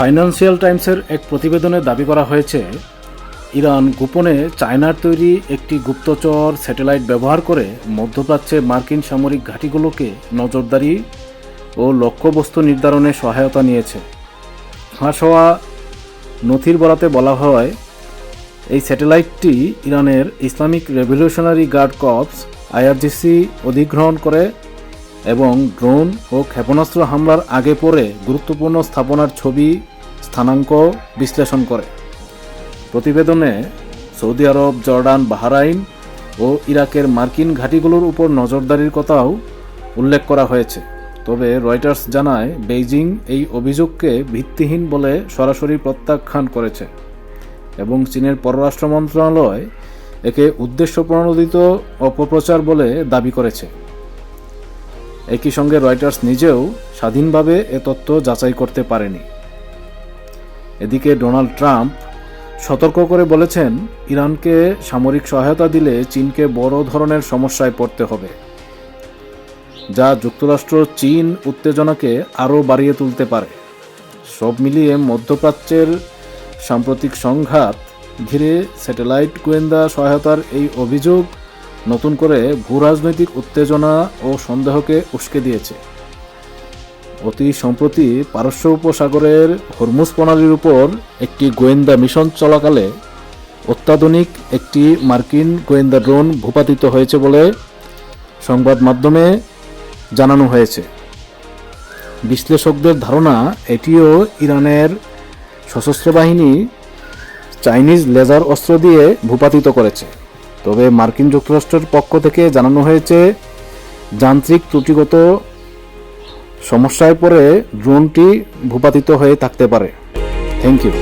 Financial টাইমসের এক প্রতিবেদনে দাবি করা হয়েছে, ইরান গোপনে চায়নার তৈরি একটি গুপ্তচর স্যাটেলাইট ব্যবহার করে মধ্যপ্রাচ্যে মার্কিন সামরিক ঘাঁটিগুলোকে নজরদারি ও লক্ষ্যবস্তু নির্ধারণে সহায়তা নিয়েছে। ফাঁস হওয়া নথির বরাতে বলা হয়, এই স্যাটেলাইটটি ইরানের Islamic Revolutionary Guard Corps IRGC অধিগ্রহণ করে এবং ড্রোন ও ক্ষেপণাস্ত্র হামলার আগে পরে গুরুত্বপূর্ণ স্থাপনার ছবি, স্থানাঙ্ক বিশ্লেষণ করে। প্রতিবেদনে সৌদি আরব, জর্ডান, বাহরাইন ও ইরাকের মার্কিন ঘাঁটিগুলোর উপর নজরদারির কথাও উল্লেখ করা হয়েছে। তবে রয়টার্স জানায়, বেইজিং এই অভিযোগকে ভিত্তিহীন বলে সরাসরি প্রত্যাখ্যান করেছে এবং চীনের পররাষ্ট্র মন্ত্রণালয় একে উদ্দেশ্যপ্রণোদিত অপপ্রচার বলে দাবি করেছে। একই সঙ্গে রয়টার্স নিজেও স্বাধীনভাবে এ তথ্য যাচাই করতে পারেনি। এদিকে ডোনাল্ড ট্রাম্প সতর্ক করে বলেছেন, ইরানকে সামরিক সহায়তা দিলে চীনকে বড় ধরনের সমস্যায় পড়তে হবে, যা যুক্তরাষ্ট্র চীন উত্তেজনাকে আরও বাড়িয়ে তুলতে পারে। সব মিলিয়ে মধ্যপ্রাচ্যের সাম্প্রতিক সংঘাত ঘিরে স্যাটেলাইট গোয়েন্দা সহায়তার এই অভিযোগ নতুন করে ভূরাজনৈতিক উত্তেজনা ও সন্দেহকে উস্কে দিয়েছে। অতি সম্প্রতি পারস্য উপসাগরের হরমুজ প্রণালীর উপর একটি গোয়েন্দা মিশন চলাকালে অত্যাধুনিক একটি মার্কিন গোয়েন্দা ড্রোন ভূপাতিত হয়েছে বলে সংবাদ মাধ্যমে জানানো হয়েছে। বিশ্লেষকদের ধারণা, এটিও ইরানের সশস্ত্র বাহিনী চাইনিজ লেজার অস্ত্র দিয়ে ভূপাতিত করেছে। তবে মার্কিন যুক্তরাষ্ট্রের পক্ষ থেকে জানানো হয়েছে, যান্ত্রিক ত্রুটিগত সমস্যায় পড়ে ড্রোনটি ভূপাতিত হয়ে থাকতে পারে। Thank you.